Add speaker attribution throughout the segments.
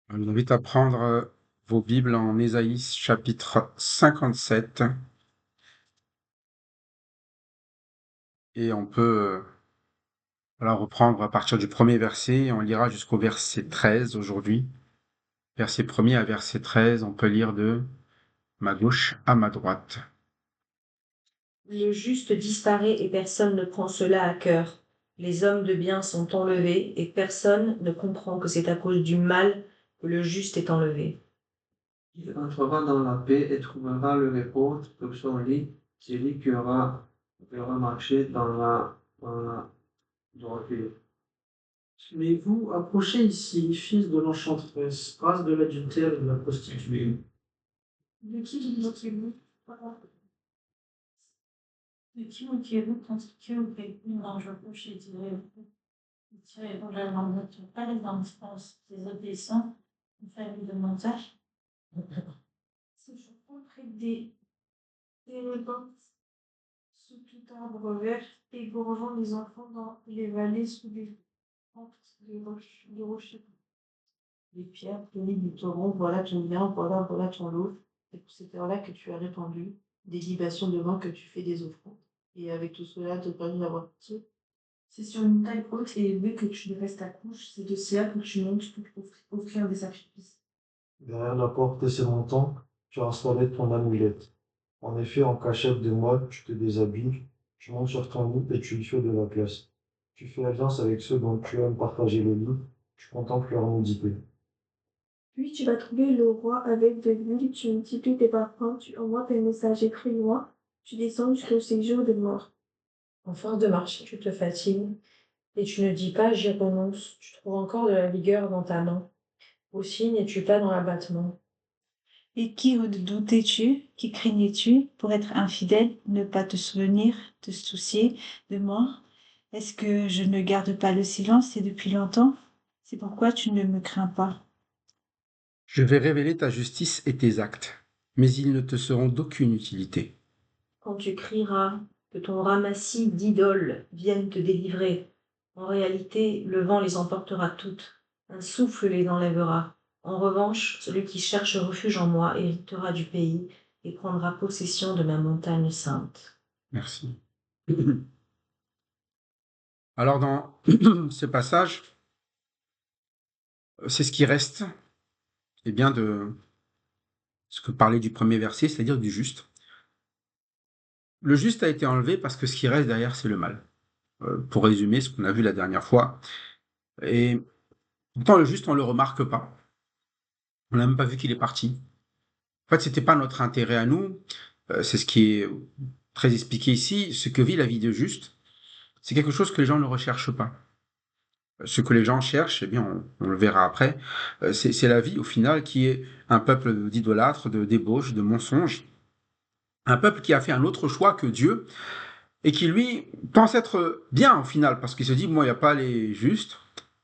Speaker 1: Je vous invite à prendre vos Bibles en Ésaïe chapitre 57 et on peut reprendre à partir du premier verset et on lira jusqu'au verset 13 aujourd'hui. Verset 1er à verset 13, on peut lire de ma gauche à ma droite.
Speaker 2: Le juste disparaît et personne ne prend cela à cœur. Les hommes de bien sont enlevés et personne ne comprend que c'est à cause du mal que le juste est enlevé.
Speaker 3: Il entrera dans la paix et trouvera le repos sur son lit, celui qui aura marché dans la droiture.
Speaker 4: Mais vous, approchez ici, fils de l'enchanteresse, race de l'adultère et de la prostituée.
Speaker 5: De qui moquez-vous De qui moquez-vous contre qui auprès une ange bouche et tirez-vous la langue de pas les enfants des obéissants, une famille de montage. Séjournons près des térébintes, sous tout arbre vert, égorgeant les enfants dans les vallées sous les pentes de rochers.
Speaker 2: Les pierres pleines du torrent, voilà ton bien, voilà ton lot. C'est pour cette heure-là que tu as répandu des libations de vin que tu fais des offrandes. Et avec tout cela, te permet d'avoir pitié.
Speaker 5: C'est sur une taille haute et élevée que tu restes à couche, c'est de là que tu montes pour offrir des sacrifices.
Speaker 4: Derrière la porte de ces montants, tu as installé ton amulette. En effet, en cachette de moi, tu te déshabilles, tu montes sur ton lit et tu y fais de la place. Tu fais alliance avec ceux dont tu aimes partager le lit, tu contemples leur nudité.
Speaker 5: Puis tu vas trouver le roi avec de l'huile, tu multiplies tes parfums, tu envoies tes messagers très loin, tu descends jusqu'au séjour de mort.
Speaker 2: En force de marcher, tu te fatigues, et tu ne dis pas j'y renonce, tu trouves encore de la vigueur dans ta main. Aussi n'es-tu pas dans l'abattement.
Speaker 6: Et qui redoutais-tu, qui craignais-tu pour être infidèle, ne pas te souvenir, te soucier de moi? Est-ce que je ne garde pas le silence et depuis longtemps? C'est pourquoi tu ne me crains pas.
Speaker 1: Je vais révéler ta justice et tes actes, mais ils ne te seront d'aucune utilité.
Speaker 2: Quand tu crieras, que ton ramassis d'idoles vienne te délivrer. En réalité, le vent les emportera toutes, un souffle les enlèvera. En revanche, celui qui cherche refuge en moi héritera du pays et prendra possession de ma montagne sainte.
Speaker 1: Merci. Alors dans ce passage, c'est ce qui reste de ce que parlait du premier verset, c'est-à-dire du juste. Le juste a été enlevé parce que ce qui reste derrière, c'est le mal. Pour résumer ce qu'on a vu la dernière fois. Et pourtant, le juste, on ne le remarque pas. On n'a même pas vu qu'il est parti. En fait, c'était pas notre intérêt à nous. C'est ce qui est très expliqué ici. Ce que vit la vie de juste, c'est quelque chose que les gens ne recherchent pas. Ce que les gens cherchent, eh bien, on le verra après, c'est la vie, au final, qui est un peuple d'idolâtres, de débauches, de mensonges. Un peuple qui a fait un autre choix que Dieu et qui, lui, pense être bien, au final, parce qu'il se dit, moi, il n'y a pas les justes,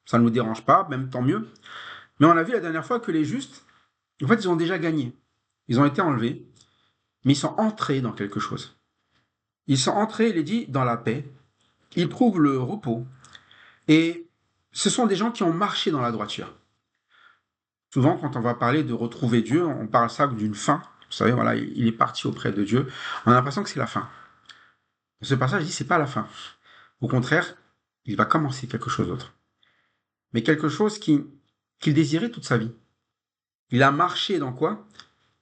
Speaker 1: ça ne nous dérange pas, même tant mieux. Mais on a vu la dernière fois que les justes, en fait, ils ont déjà gagné. Ils ont été enlevés, mais ils sont entrés dans quelque chose. Ils sont entrés, il est dit, dans la paix. Ils trouvent le repos. Et ce sont des gens qui ont marché dans la droiture. Souvent, quand on va parler de retrouver Dieu, on parle ça d'une fin. Vous savez, voilà, il est parti auprès de Dieu. On a l'impression que c'est la fin. Ce passage dit, c'est pas la fin. Au contraire, il va commencer quelque chose d'autre. Mais quelque chose qu'il désirait toute sa vie. Il a marché dans quoi?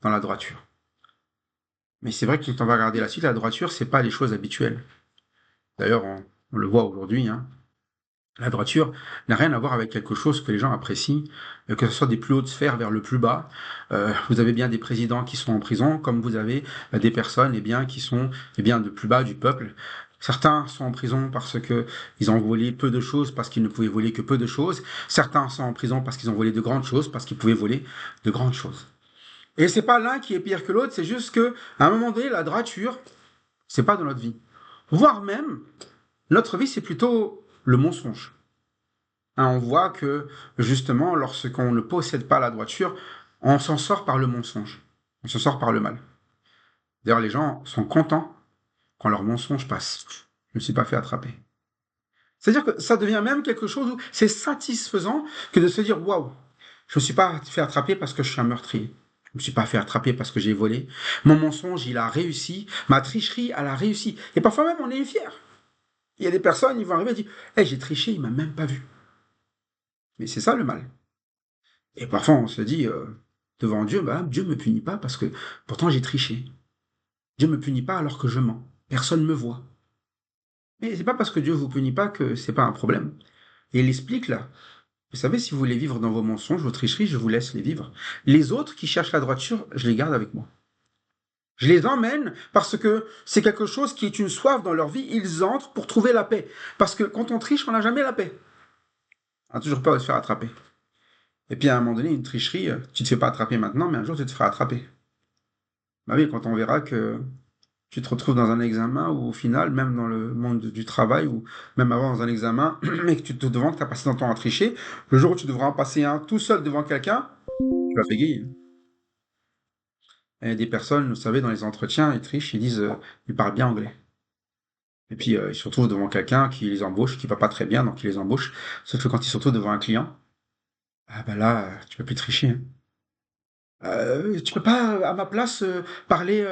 Speaker 1: Dans la droiture. Mais c'est vrai que quand on va regarder la suite, la droiture, c'est pas les choses habituelles. D'ailleurs, on le voit aujourd'hui, hein. La droiture n'a rien à voir avec quelque chose que les gens apprécient, que ce soit des plus hautes sphères vers le plus bas. Vous avez bien des présidents qui sont en prison, comme vous avez des personnes qui sont de plus bas du peuple. Certains sont en prison parce que ils ont volé peu de choses, parce qu'ils ne pouvaient voler que peu de choses. Certains sont en prison parce qu'ils ont volé de grandes choses, parce qu'ils pouvaient voler de grandes choses. Et c'est pas l'un qui est pire que l'autre, c'est juste que à un moment donné, la droiture, c'est pas dans notre vie. Voire même, notre vie, c'est plutôt le mensonge. Hein, on voit que justement, lorsqu'on ne possède pas la droiture, on s'en sort par le mensonge. On s'en sort par le mal. D'ailleurs, les gens sont contents quand leur mensonge passe. Je ne me suis pas fait attraper. C'est-à-dire que ça devient même quelque chose où c'est satisfaisant que de se dire waouh, Je me suis pas fait attraper parce que je suis un meurtrier. Je me suis pas fait attraper parce que j'ai volé. Mon mensonge, il a réussi. Ma tricherie, elle a réussi. Et parfois même, on est fier. Il y a des personnes, ils vont arriver et dire, hey, j'ai triché, il m'a même pas vu. Mais c'est ça le mal. Et parfois, on se dit, devant Dieu, bah, Dieu me punit pas parce que pourtant j'ai triché. Dieu me punit pas alors que je mens. Personne me voit. Mais c'est pas parce que Dieu vous punit pas que c'est pas un problème. Et il explique là. Vous savez, si vous voulez vivre dans vos mensonges, vos tricheries, je vous laisse les vivre. Les autres qui cherchent la droiture, je les garde avec moi. Je les emmène parce que c'est quelque chose qui est une soif dans leur vie. Ils entrent pour trouver la paix. Parce que quand on triche, on n'a jamais la paix. On a toujours peur de se faire attraper. Et puis à un moment donné, une tricherie, tu te fais pas attraper maintenant, mais un jour tu te feras attraper. Bah oui, quand on verra que tu te retrouves dans un examen ou au final, même dans le monde du travail ou même avant dans un examen, et que tu te demandes que tu as passé ton temps à tricher, le jour où tu devras en passer un tout seul devant quelqu'un, tu vas bégayer. Il y a des personnes, vous savez, dans les entretiens, ils trichent, ils disent ils parlent bien anglais. Et puis ils se retrouvent devant quelqu'un qui les embauche, qui va pas très bien, donc ils les embauche. Sauf que quand ils se retrouvent devant un client, ah ben là, tu peux plus tricher. Hein. Tu peux pas, à ma place, parler.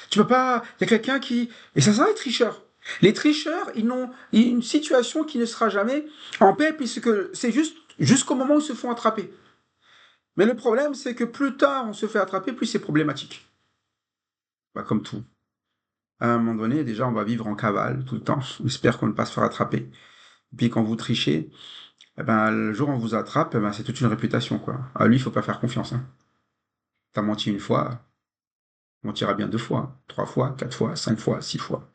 Speaker 1: Tu peux pas. Il y a quelqu'un qui. Et ça sera les tricheurs. Les tricheurs, ils n'ont une situation qui ne sera jamais en paix, puisque c'est juste jusqu'au moment où ils se font attraper. Mais le problème, c'est que plus tard on se fait attraper, plus c'est problématique. Bah, comme tout. À un moment donné, déjà, on va vivre en cavale tout le temps. On espère qu'on ne va pas se faire attraper. Et puis quand vous trichez, eh ben, le jour où on vous attrape, eh ben, c'est toute une réputation, quoi. À lui, il faut pas faire confiance. Hein. T'as menti une fois, on mentira bien 2 fois, 3 fois, 4 fois, 5 fois, 6 fois.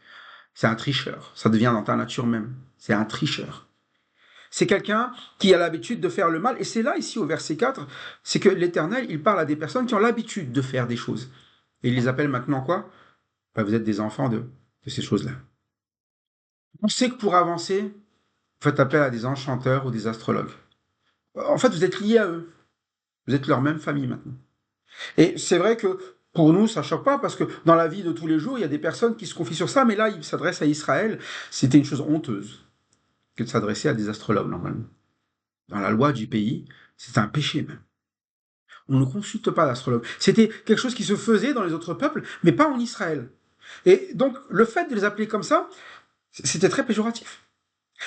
Speaker 1: C'est un tricheur. Ça devient dans ta nature même. C'est un tricheur. C'est quelqu'un qui a l'habitude de faire le mal. Et c'est là, ici, au verset 4, c'est que l'Éternel, il parle à des personnes qui ont l'habitude de faire des choses. Et il les appelle maintenant quoi? Ben, vous êtes des enfants de ces choses-là. On sait que pour avancer, vous faites appel à des enchanteurs ou des astrologues. En fait, vous êtes liés à eux. Vous êtes leur même famille maintenant. Et c'est vrai que pour nous, ça ne choque pas parce que dans la vie de tous les jours, il y a des personnes qui se confient sur ça, mais là, il s'adresse à Israël. C'était une chose honteuse que de s'adresser à des astrologues, normalement. Dans la loi du pays, c'est un péché même. On ne consulte pas l'astrologue. C'était quelque chose qui se faisait dans les autres peuples, mais pas en Israël. Et donc, le fait de les appeler comme ça, c'était très péjoratif.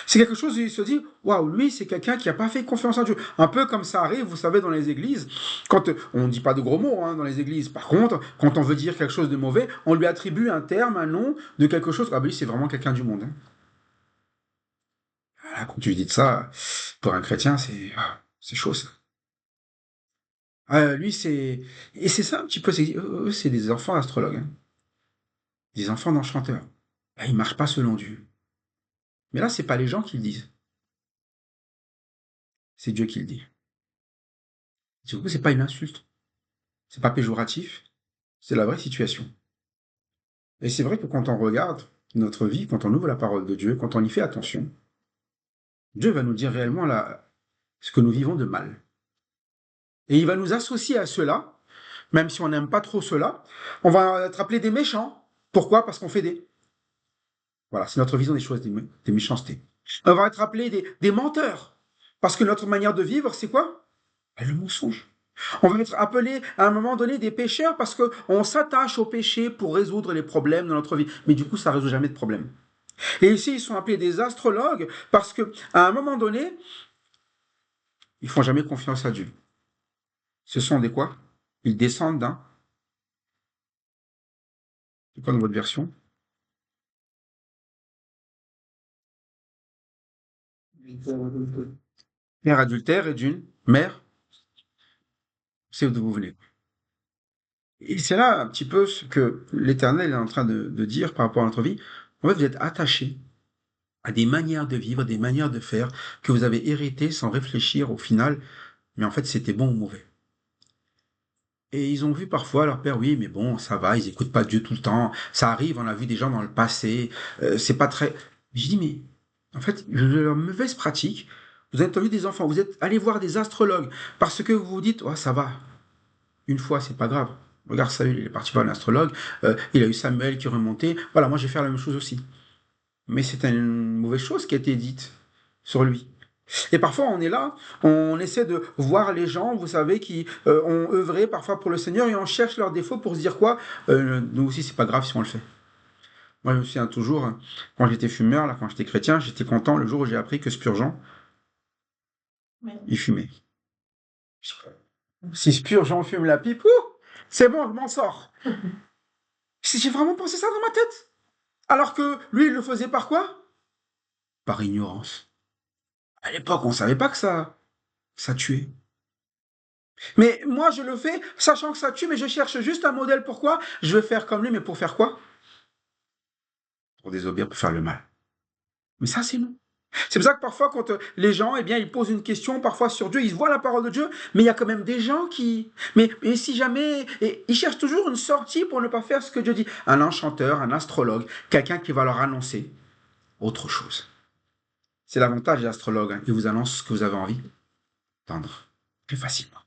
Speaker 1: C'est quelque chose où il se dit, waouh, lui, c'est quelqu'un qui n'a pas fait confiance en Dieu. Un peu comme ça arrive, vous savez, dans les églises, quand on ne dit pas de gros mots hein, dans les églises. Par contre, quand on veut dire quelque chose de mauvais, on lui attribue un terme, un nom de quelque chose. Ah ben lui, c'est vraiment quelqu'un du monde. Hein. Voilà, quand tu dis ça, pour un chrétien, c'est chaud ça. Lui, c'est. Et c'est ça un petit peu, eux, c'est des enfants astrologues, hein. Des enfants d'enchanteurs. Ah, ils ne marchent pas selon Dieu. Mais là, c'est pas les gens qui le disent. C'est Dieu qui le dit. Du coup, c'est pas une insulte. C'est pas péjoratif. C'est la vraie situation. Et c'est vrai que quand on regarde notre vie, quand on ouvre la parole de Dieu, quand on y fait attention, Dieu va nous dire réellement ce que nous vivons de mal. Et il va nous associer à cela, même si on n'aime pas trop cela, on va être appelé des méchants. Pourquoi? Parce qu'on fait des... Voilà, c'est notre vision des choses, des méchancetés. On va être appelé des menteurs. Parce que notre manière de vivre, c'est quoi? Le mensonge. On va être appelé à un moment donné des pécheurs parce qu'on s'attache au péché pour résoudre les problèmes de notre vie. Mais du coup, ça ne résout jamais de problème. Et ici, ils sont appelés des astrologues parce qu'à un moment donné, ils ne font jamais confiance à Dieu. Ce sont des quoi? Ils descendent d'un... C'est quoi dans votre version? Mère adultère et d'une mère, c'est d'où vous venez. Et c'est là un petit peu ce que l'Éternel est en train de dire par rapport à notre vie. En fait, vous êtes attachés à des manières de vivre, des manières de faire que vous avez héritées sans réfléchir au final, mais en fait c'était bon ou mauvais. Et ils ont vu parfois leur père, oui, mais bon, ça va, ils n'écoutent pas Dieu tout le temps, ça arrive, on a vu des gens dans le passé, c'est pas très... Je dis, mais en fait, leur mauvaise pratique, vous avez entendu des enfants, vous êtes allés voir des astrologues, parce que vous vous dites, oh, ça va, une fois, c'est pas grave. Regarde Saül, il est parti voir un astrologue, il a eu Samuel qui est remonté, voilà, moi je vais faire la même chose aussi. Mais c'est une mauvaise chose qui a été dite sur lui. Et parfois, on est là, on essaie de voir les gens, vous savez, qui ont œuvré parfois pour le Seigneur et on cherche leurs défauts pour se dire quoi? Nous aussi, c'est pas grave si on le fait. Moi, je me souviens toujours, quand j'étais fumeur, là, quand j'étais chrétien, j'étais content le jour où j'ai appris que Spurgeon,
Speaker 5: Mais
Speaker 1: il fumait. Si Spurgeon fume la pipe, c'est bon, je m'en sors. J'ai vraiment pensé ça dans ma tête. Alors que lui, il le faisait par quoi? Par ignorance. À l'époque, on savait pas que ça tuait. Mais moi, je le fais, sachant que ça tue, mais je cherche juste un modèle. Pourquoi? Je veux faire comme lui, mais pour faire quoi? Pour désobéir, pour faire le mal. Mais ça, c'est nous. C'est pour ça que parfois, quand les gens, eh bien, ils posent une question, parfois sur Dieu, ils voient la parole de Dieu, mais il y a quand même des gens qui... Mais si jamais... Et ils cherchent toujours une sortie pour ne pas faire ce que Dieu dit. Un enchanteur, un astrologue, quelqu'un qui va leur annoncer autre chose. C'est l'avantage des astrologues, hein. Ils vous annoncent ce que vous avez envie d'entendre plus facilement.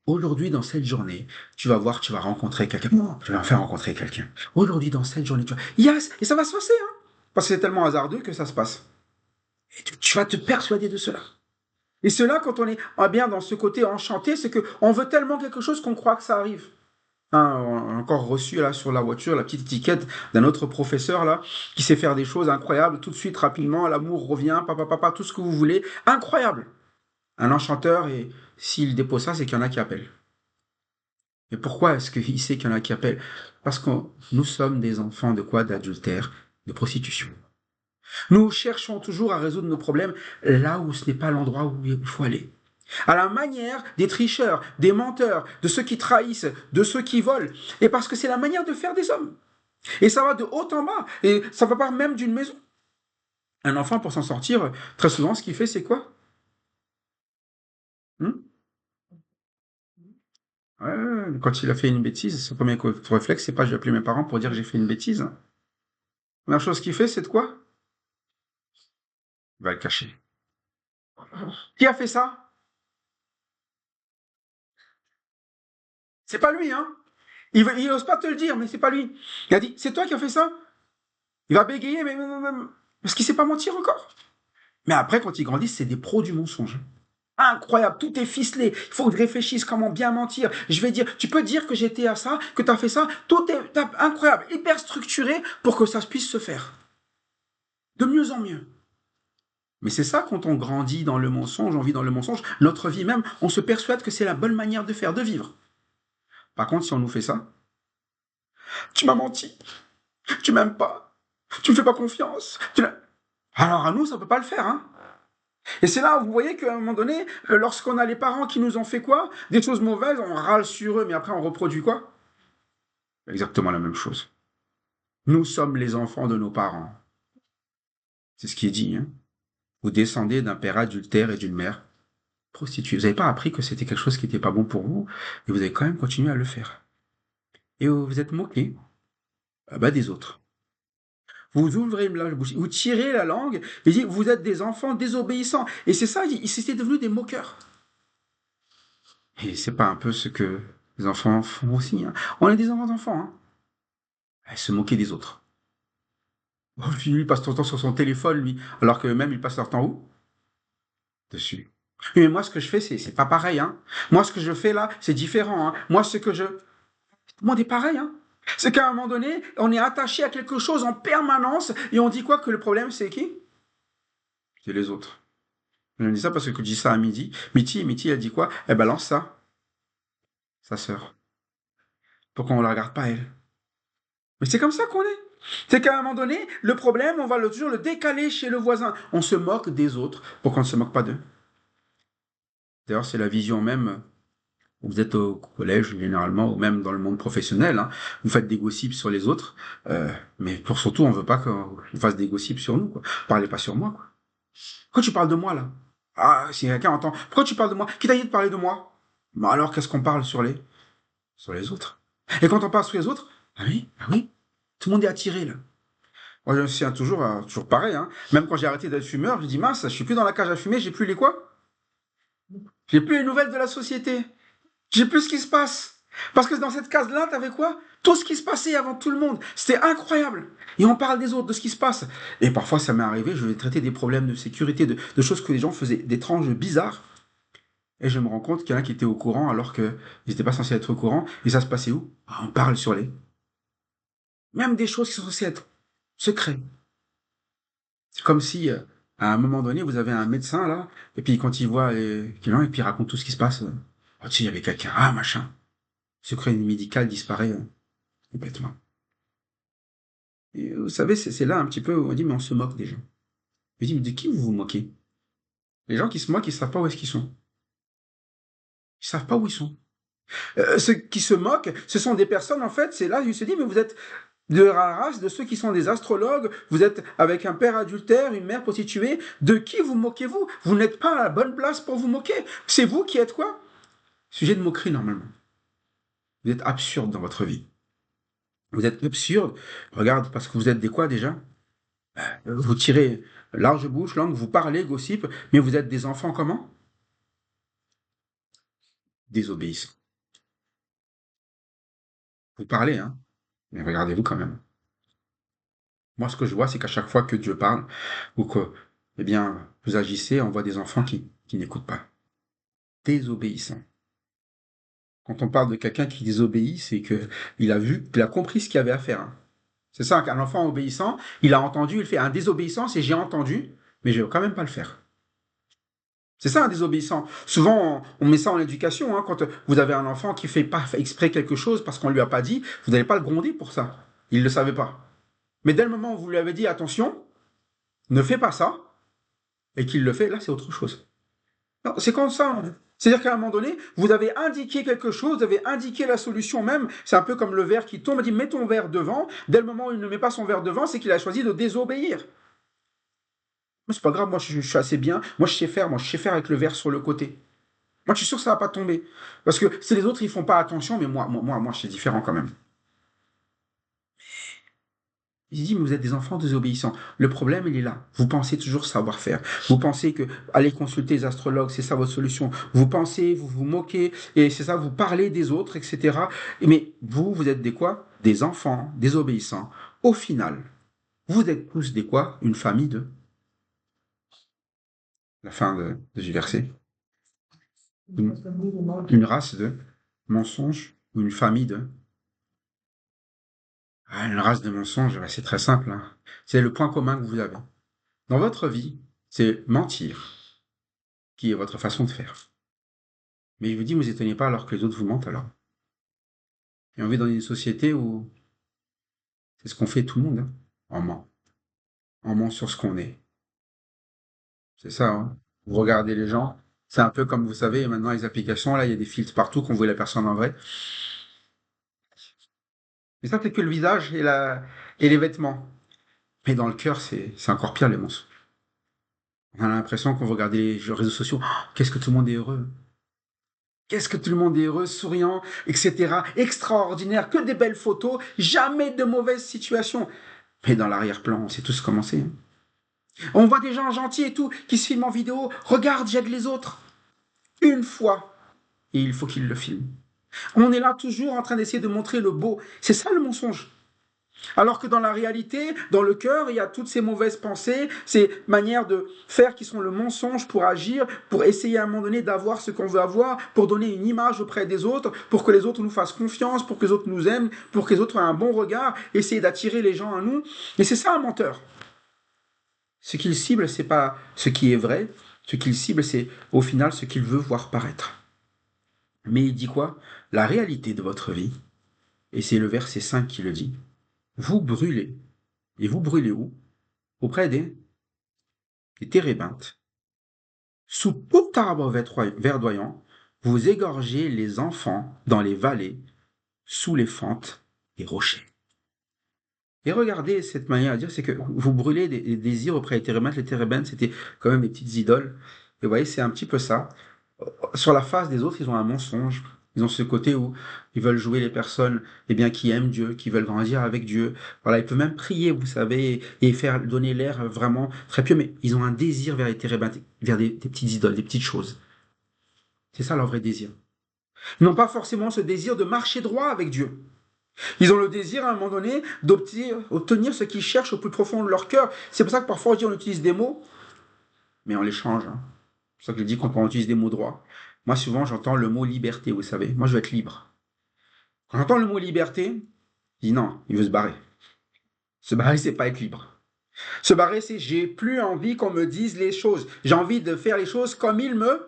Speaker 1: Aujourd'hui, dans cette journée, tu vas voir, tu vas rencontrer quelqu'un. Tu vas faire rencontrer quelqu'un. Aujourd'hui, dans cette journée, tu vas... Yes! Et ça va se passer, hein? Parce que c'est tellement hasardeux que ça se passe. Et tu vas te persuader de cela. Et cela, quand on est bien dans ce côté enchanté, c'est qu'on veut tellement quelque chose qu'on croit que ça arrive. Hein, on a encore reçu là sur la voiture la petite étiquette d'un autre professeur là qui sait faire des choses incroyables tout de suite, rapidement, l'amour revient, papa, tout ce que vous voulez. Incroyable! Un enchanteur, et s'il dépose ça, c'est qu'il y en a qui appellent. Et pourquoi est-ce qu'il sait qu'il y en a qui appellent? Parce que nous sommes des enfants de quoi? D'adultère, de prostitution. Nous cherchons toujours à résoudre nos problèmes là où ce n'est pas l'endroit où il faut aller. À la manière des tricheurs, des menteurs, de ceux qui trahissent, de ceux qui volent. Et parce que c'est la manière de faire des hommes. Et ça va de haut en bas. Et ça va pas même d'une maison. Un enfant, pour s'en sortir, très souvent, ce qu'il fait, c'est quoi? Ouais, quand il a fait une bêtise, son premier réflexe, c'est pas je vais appeler mes parents pour dire que j'ai fait une bêtise. La première chose qu'il fait, c'est de quoi? Il va le cacher. Qui a fait ça? C'est pas lui, hein? Il n'ose pas te le dire, mais c'est pas lui. Il a dit, c'est toi qui as fait ça? Il va bégayer, mais parce qu'il sait pas mentir encore. Mais après, quand il grandit, c'est des pros du mensonge. Incroyable, tout est ficelé. Il faut que je réfléchisse comment bien mentir. Je vais dire, tu peux dire que j'étais à ça, que tu as fait ça. Tout est incroyable, hyper structuré pour que ça puisse se faire. De mieux en mieux. Mais c'est ça, quand on grandit dans le mensonge, on vit dans le mensonge, notre vie même, on se persuade que c'est la bonne manière de faire, de vivre. Par contre, si on nous fait ça, tu m'as menti, tu m'aimes pas, tu me fais pas confiance. Alors à nous, ça peut pas le faire, hein. Et c'est là où vous voyez qu'à un moment donné, lorsqu'on a les parents qui nous ont fait quoi? Des choses mauvaises, on râle sur eux, mais après on reproduit quoi? Exactement la même chose. Nous sommes les enfants de nos parents. C'est ce qui est dit, hein. Vous descendez d'un père adultère et d'une mère prostituée. Vous n'avez pas appris que c'était quelque chose qui n'était pas bon pour vous, et vous avez quand même continué à le faire. Et vous vous êtes moqué des autres. Vous ouvrez la bouche, vous tirez la langue, et dites, vous êtes des enfants désobéissants. Et c'est ça, ils étaient devenus des moqueurs. Et c'est pas un peu ce que les enfants font aussi, hein. On est des enfants, hein. Se moquer des autres. Bon, lui, il passe son temps sur son téléphone, lui, alors que même il passe leur temps où? Dessus. Mais moi, ce que je fais, c'est pas pareil, hein. Moi, ce que je fais là, c'est différent, hein. Moi, ce que je... Tout le monde est pareil, hein. C'est qu'à un moment donné, on est attaché à quelque chose en permanence, et on dit quoi? Que le problème, c'est qui? C'est les autres. Je dis ça parce que je dis ça à Midi. Midi, elle dit quoi? Elle balance ça. Sa sœur. Pourquoi on la regarde pas, elle? Mais c'est comme ça qu'on est. C'est qu'à un moment donné, le problème, on va toujours le décaler chez le voisin. On se moque des autres pour qu'on ne se moque pas d'eux. D'ailleurs, c'est la vision même. Vous êtes au collège, généralement, ou même dans le monde professionnel, hein. Vous faites des gossips sur les autres, mais pour surtout, on veut pas qu'on fasse des gossips sur nous, quoi. Parlez pas sur moi, quoi. Pourquoi tu parles de moi, là? Ah, si quelqu'un entend, pourquoi tu parles de moi? Qui t'a dit de parler de moi? Bah alors, qu'est-ce qu'on parle sur les autres? Et quand on parle sur les autres, ah oui, tout le monde est attiré, là. Moi, je me souviens toujours pareil, hein. Même quand j'ai arrêté d'être fumeur, je dis, mince, je suis plus dans la cage à fumer, j'ai plus les quoi? J'ai plus les nouvelles de la société. J'ai plus ce qui se passe. Parce que dans cette case-là, tu avais quoi? Tout ce qui se passait avant tout le monde. C'était incroyable. Et on parle des autres, de ce qui se passe. Et parfois, ça m'est arrivé, je vais traiter des problèmes de sécurité, de choses que les gens faisaient, d'étranges, bizarres. Et je me rends compte qu'il y en a qui étaient au courant alors qu'ils n'étaient pas censés être au courant. Et ça se passait où? Ah, on parle sur les... Même des choses qui sont censées être secrètes. C'est comme si, à un moment donné, vous avez un médecin, là, et puis quand il voit quelqu'un, et puis il raconte tout ce qui se passe. Oh, tu sais, il y avait quelqu'un, ah, machin. Secret médical disparaît complètement. Et vous savez, c'est là un petit peu où on dit, mais on se moque des gens. Je dis, mais de qui vous vous moquez? Les gens qui se moquent, ils savent pas où est-ce qu'ils sont. Ils savent pas où ils sont. Ceux qui se moquent, ce sont des personnes, en fait, c'est là, il se dit, mais vous êtes de la race de ceux qui sont des astrologues, vous êtes avec un père adultère, une mère prostituée, de qui vous moquez-vous? Vous n'êtes pas à la bonne place pour vous moquer. C'est vous qui êtes quoi? Sujet de moquerie, normalement. Vous êtes absurde dans votre vie. Vous êtes absurde. Regarde, parce que vous êtes des quoi déjà? Vous tirez large bouche, langue, vous parlez, gossip, mais vous êtes des enfants comment? Désobéissants. Vous parlez, hein, mais regardez-vous quand même. Moi, ce que je vois, c'est qu'à chaque fois que Dieu parle, ou que, eh bien, vous agissez, on voit des enfants qui n'écoutent pas. Désobéissants. Quand on parle de quelqu'un qui désobéit, c'est qu'il a vu, qu'il a compris ce qu'il avait à faire. Hein. C'est ça, qu'un enfant obéissant, il a entendu, il fait un désobéissant, c'est j'ai entendu, mais je ne vais quand même pas le faire. C'est ça un désobéissant. Souvent, on met ça en éducation. Hein, quand vous avez un enfant qui ne fait pas exprès quelque chose parce qu'on ne lui a pas dit, vous n'allez pas le gronder pour ça. Il ne le savait pas. Mais dès le moment où vous lui avez dit attention, ne fais pas ça, et qu'il le fait, là c'est autre chose. Non, c'est comme ça. C'est-à-dire qu'à un moment donné, vous avez indiqué quelque chose, vous avez indiqué la solution même. C'est un peu comme le verre qui tombe, il dit mets ton verre devant. Dès le moment où il ne met pas son verre devant, c'est qu'il a choisi de désobéir. Mais c'est pas grave, moi je suis assez bien. Moi je sais faire avec le verre sur le côté. Moi je suis sûr que ça va pas tomber. Parce que si les autres ils font pas attention, mais moi c'est différent quand même. Il dit, mais vous êtes des enfants désobéissants. Le problème, il est là. Vous pensez toujours savoir faire. Vous pensez que aller consulter les astrologues, c'est ça votre solution. Vous pensez, vous vous moquez, et c'est ça, vous parlez des autres, etc. Mais vous êtes des quoi? Des enfants désobéissants. Au final, vous êtes tous des quoi? Une famille de... La fin du verset. Une race de mensonges, ou une famille de... Ah, une race de mensonges, c'est très simple. Hein. C'est le point commun que vous avez. Dans votre vie, c'est mentir qui est votre façon de faire. Mais je vous dis, ne vous étonnez pas alors que les autres vous mentent alors. Et on vit dans une société où c'est ce qu'on fait tout le monde. Hein. On ment. On ment sur ce qu'on est. C'est ça. Hein. Vous regardez les gens. C'est un peu comme vous savez, maintenant les applications, là, il y a des filtres partout qu'on voit la personne en vrai. Mais ça, c'est que le visage et les vêtements. Mais dans le cœur, c'est encore pire les mensonges. On a l'impression qu'on regarde les réseaux sociaux. Oh, qu'est-ce que tout le monde est heureux. Qu'est-ce que tout le monde est heureux, souriant, etc. Extraordinaire, que des belles photos, jamais de mauvaises situations. Mais dans l'arrière-plan, on sait tous comment c'est. Hein. On voit des gens gentils et tout, qui se filment en vidéo. Regarde, j'aide les autres. Une fois. Et il faut qu'ils le filment. On est là toujours en train d'essayer de montrer le beau. C'est ça le mensonge. Alors que dans la réalité, dans le cœur, il y a toutes ces mauvaises pensées, ces manières de faire qui sont le mensonge pour agir, pour essayer à un moment donné d'avoir ce qu'on veut avoir, pour donner une image auprès des autres, pour que les autres nous fassent confiance, pour que les autres nous aiment, pour que les autres aient un bon regard, essayer d'attirer les gens à nous. Et c'est ça un menteur. Ce qu'il cible, c'est pas ce qui est vrai, ce qu'il cible, c'est au final ce qu'il veut voir paraître. Mais il dit quoi? La réalité de votre vie, et c'est le verset 5 qui le dit, vous brûlez. Et vous brûlez où? Auprès des térébintes. Sous tout arbre verdoyant, vous égorgez les enfants dans les vallées, sous les fentes des rochers. Et regardez cette manière de dire, c'est que vous brûlez des désirs auprès des térébintes. Les térébintes, c'était quand même des petites idoles. Et vous voyez, c'est un petit peu ça. Sur la face des autres, ils ont un mensonge. Ils ont ce côté où ils veulent jouer les personnes qui aiment Dieu, qui veulent grandir avec Dieu. Voilà, ils peuvent même prier, vous savez, et faire donner l'air vraiment très pieux, mais ils ont un désir vers les térébintes, vers des petites idoles, des petites choses. C'est ça leur vrai désir. Ils n'ont pas forcément ce désir de marcher droit avec Dieu. Ils ont le désir à un moment donné d'obtenir ce qu'ils cherchent au plus profond de leur cœur. C'est pour ça que parfois on utilise des mots, mais on les change. Hein. C'est pour ça que je dis qu'on utilise des mots droits. Moi souvent j'entends le mot liberté, vous savez. Moi je veux être libre. Quand j'entends le mot liberté, je dis non, il veut se barrer. Se barrer, c'est pas être libre. Se barrer, c'est j'ai plus envie qu'on me dise les choses. J'ai envie de faire les choses comme il me...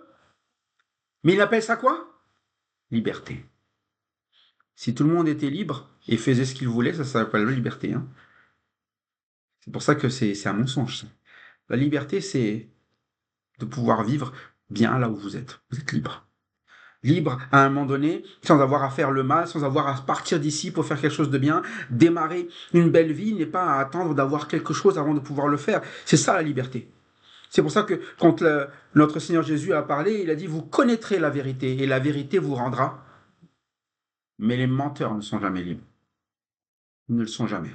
Speaker 1: Mais il appelle ça quoi? Liberté. Si tout le monde était libre et faisait ce qu'il voulait, ça s'appelle la liberté. Hein. C'est pour ça que c'est un mensonge. Ça. La liberté, c'est de pouvoir vivre bien là où vous êtes. Vous êtes libre. Libre à un moment donné, sans avoir à faire le mal, sans avoir à partir d'ici pour faire quelque chose de bien. Démarrer une belle vie n'est pas à attendre d'avoir quelque chose avant de pouvoir le faire. C'est ça la liberté. C'est pour ça que quand notre Seigneur Jésus a parlé, il a dit « Vous connaîtrez la vérité et la vérité vous rendra. » Mais les menteurs ne sont jamais libres. Ils ne le sont jamais.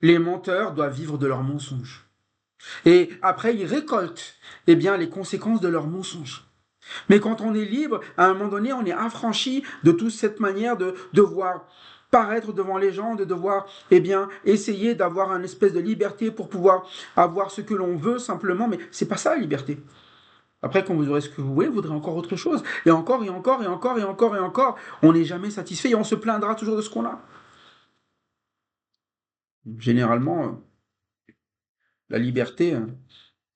Speaker 1: Les menteurs doivent vivre de leurs mensonges. Et après, ils récoltent les conséquences de leurs mensonges. Mais quand on est libre, à un moment donné, on est affranchi de toute cette manière de devoir paraître devant les gens, de devoir essayer d'avoir une espèce de liberté pour pouvoir avoir ce que l'on veut simplement. Mais c'est pas ça la liberté. Après, quand vous aurez ce que vous voulez, vous voudrez encore autre chose. Et encore, et encore, et encore, et encore, et encore. On n'est jamais satisfait et on se plaindra toujours de ce qu'on a. Généralement, la liberté,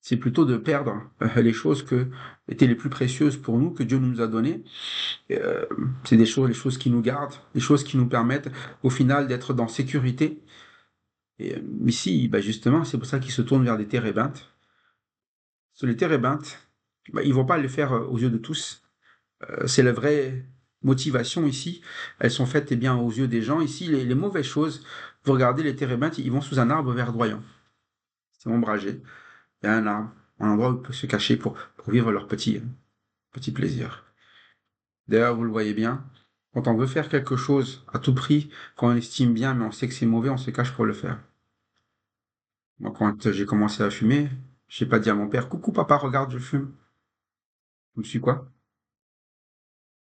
Speaker 1: c'est plutôt de perdre les choses que étaient les plus précieuses pour nous, que Dieu nous a données. C'est les choses qui nous gardent, les choses qui nous permettent au final d'être dans sécurité. Et ici, justement, c'est pour ça qu'ils se tournent vers des térébintes. Sur les térébintes, ils ne vont pas le faire aux yeux de tous. C'est la vraie motivation ici. Elles sont faites aux yeux des gens. Ici, les mauvaises choses, vous regardez les térébintes, ils vont sous un arbre verdoyant. C'est ombragé. Il y a un arbre, un endroit où ils peuvent se cacher pour vivre leur petit plaisir. D'ailleurs, vous le voyez bien, quand on veut faire quelque chose à tout prix, quand on estime bien, mais on sait que c'est mauvais, on se cache pour le faire. Moi, quand j'ai commencé à fumer, je n'ai pas dit à mon père, « Coucou papa, regarde, je fume. » Je me suis quoi?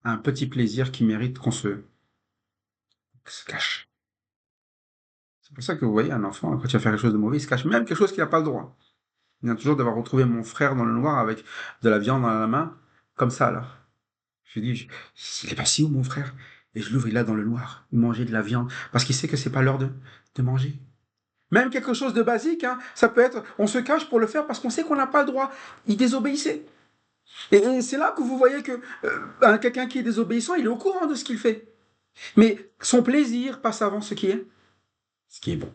Speaker 1: Un petit plaisir qui mérite qu'on se cache. C'est pour ça que vous voyez, un enfant, quand il va faire quelque chose de mauvais, il se cache, même quelque chose qu'il n'a pas le droit. Il vient toujours d'avoir retrouvé mon frère dans le noir avec de la viande dans la main, comme ça, là. Je lui dis, il est passé où mon frère? Et je l'ouvre, il est là dans le noir. Il mangeait de la viande, parce qu'il sait que c'est pas l'heure de manger. Même quelque chose de basique, hein, ça peut être, on se cache pour le faire parce qu'on sait qu'on n'a pas le droit. Il désobéissait. Et c'est là que vous voyez que quelqu'un qui est désobéissant, il est au courant de ce qu'il fait. Mais son plaisir passe avant ce qui est bon.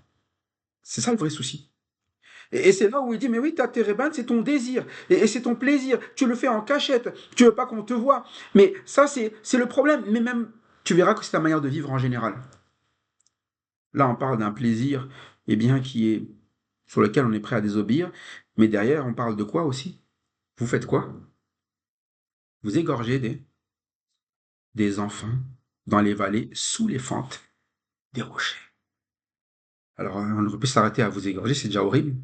Speaker 1: C'est ça le vrai souci. Et c'est là où il dit, mais oui, ta térébinthe, c'est ton désir, et c'est ton plaisir, tu le fais en cachette, tu veux pas qu'on te voie. Mais ça, c'est le problème, mais même, tu verras que c'est ta manière de vivre en général. Là, on parle d'un plaisir, sur lequel on est prêt à désobéir, mais derrière, on parle de quoi aussi? Vous faites quoi? Vous égorgez des enfants dans les vallées, sous les fentes des rochers. Alors, on aurait pu s'arrêter à vous égorger, c'est déjà horrible.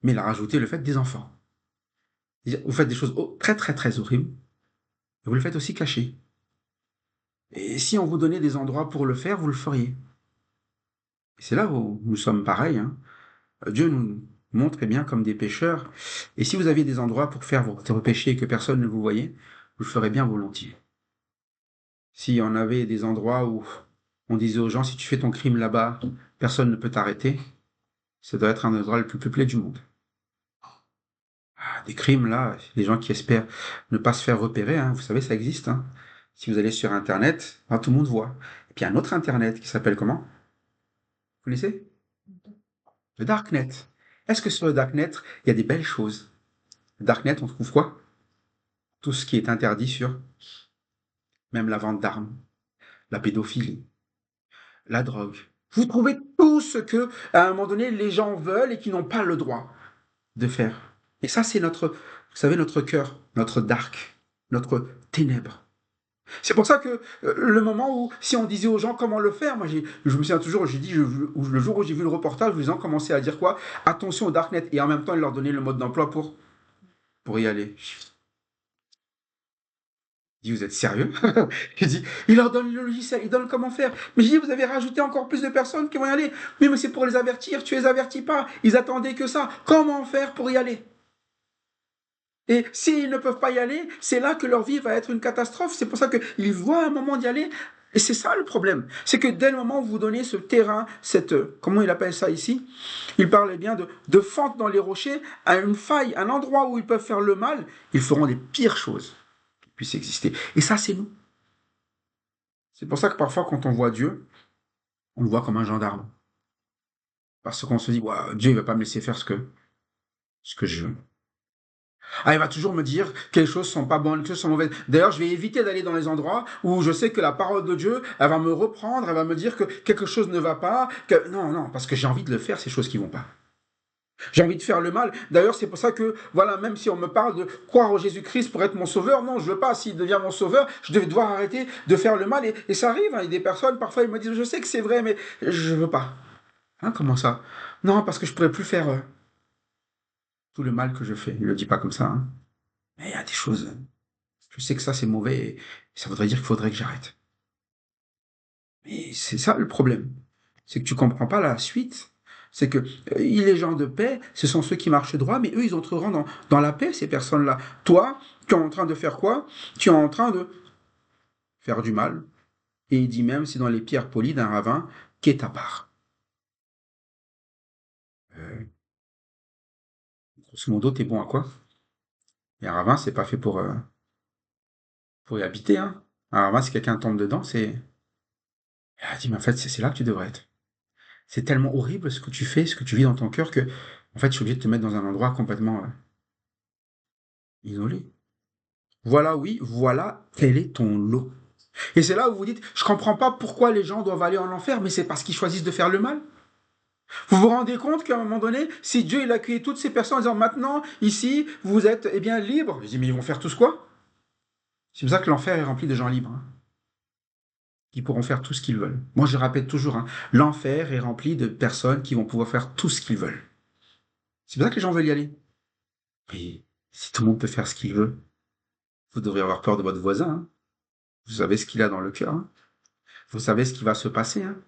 Speaker 1: Mais il a rajouté le fait des enfants. Vous faites des choses très très très horribles, et vous le faites aussi caché. Et si on vous donnait des endroits pour le faire, vous le feriez. Et c'est là où nous sommes pareils. Hein. Dieu nous montre bien comme des pécheurs. Et si vous aviez des endroits pour faire votre péché et que personne ne vous voyait, vous le ferez bien volontiers. Si on avait des endroits où on disait aux gens, si tu fais ton crime là-bas, personne ne peut t'arrêter, ça doit être un endroit le plus peuplé du monde. Des crimes, là, les gens qui espèrent ne pas se faire repérer, hein, vous savez, ça existe. Hein. Si vous allez sur Internet, tout le monde voit. Et puis il y a un autre Internet qui s'appelle comment? Vous connaissez? Le Darknet. Est-ce que sur le Darknet, il y a des belles choses? Le Darknet, on trouve quoi? Tout ce qui est interdit sur même la vente d'armes, la pédophilie, la drogue. Vous trouvez tout ce que, à un moment donné, les gens veulent et qui n'ont pas le droit de faire. Et ça, c'est notre cœur, notre dark, notre ténèbre. C'est pour ça que le moment où, si on disait aux gens comment le faire, moi je me souviens toujours, le jour où j'ai vu le reportage, les gens commençaient à dire quoi? Attention au Darknet. Et en même temps, ils leur donnaient le mode d'emploi pour y aller. Je dis, vous êtes sérieux? Je dis, il leur donne le logiciel, il donne comment faire. Mais je dis, vous avez rajouté encore plus de personnes qui vont y aller. Oui, mais c'est pour les avertir, tu les avertis pas. Ils attendaient que ça. Comment faire pour y aller? Et s'ils ne peuvent pas y aller, c'est là que leur vie va être une catastrophe. C'est pour ça qu'ils voient un moment d'y aller. Et c'est ça le problème. C'est que dès le moment où vous donnez ce terrain, comment il appelle ça ici? Il parlait bien de fente dans les rochers, à une faille, un endroit où ils peuvent faire le mal, ils feront les pires choses qui puissent exister. Et ça, c'est nous. C'est pour ça que parfois, quand on voit Dieu, on le voit comme un gendarme. Parce qu'on se dit, ouais, Dieu, il va pas me laisser faire ce que je veux. Ah, il va toujours me dire que les choses sont pas bonnes, que les choses sont mauvaises. D'ailleurs, je vais éviter d'aller dans les endroits où je sais que la parole de Dieu, elle va me reprendre, elle va me dire que quelque chose ne va pas, que non, non, parce que j'ai envie de le faire, ces choses qui vont pas. J'ai envie de faire le mal. D'ailleurs, c'est pour ça que, voilà, même si on me parle de croire en Jésus-Christ pour être mon sauveur, non, je veux pas. S'il devient mon sauveur, je vais devoir arrêter de faire le mal. Et ça arrive, hein, il y a des personnes, parfois, ils me disent, je sais que c'est vrai, mais je veux pas. Hein, comment ça? Non, parce que je pourrais plus faire tout le mal que je fais. Il le dit pas comme ça, hein. Mais il y a des choses. Je sais que ça, c'est mauvais, et ça voudrait dire qu'il faudrait que j'arrête. Mais c'est ça le problème. C'est que tu comprends pas la suite. C'est que les gens de paix, ce sont ceux qui marchent droit, mais eux, ils entreront dans la paix, ces personnes-là. Toi, tu es en train de faire quoi? Tu es en train de faire du mal. Et il dit même, c'est dans les pierres polies d'un ravin, qu'est ta part. Grosso modo, t'es bon à quoi? Et un ravin, c'est pas fait pour y habiter, hein. Un ravin, si quelqu'un tombe dedans, c'est... Elle dit, mais en fait, c'est là que tu devrais être. C'est tellement horrible ce que tu fais, ce que tu vis dans ton cœur que, en fait, je suis obligé de te mettre dans un endroit complètement isolé. Voilà, oui, voilà quel est ton lot. Et c'est là où vous dites, je comprends pas pourquoi les gens doivent aller en enfer, mais c'est parce qu'ils choisissent de faire le mal. Vous vous rendez compte qu'à un moment donné, si Dieu il a accueilli toutes ces personnes en disant maintenant, ici, vous êtes eh bien libres, je dis mais ils vont faire tous quoi? C'est pour ça que l'enfer est rempli de gens libres, hein, qui pourront faire tout ce qu'ils veulent. Moi je répète toujours, hein, l'enfer est rempli de personnes qui vont pouvoir faire tout ce qu'ils veulent. C'est pour ça que les gens veulent y aller. Mais si tout le monde peut faire ce qu'il veut, vous devriez avoir peur de votre voisin, hein. Vous savez ce qu'il a dans le cœur, hein. Vous savez ce qui va se passer, hein.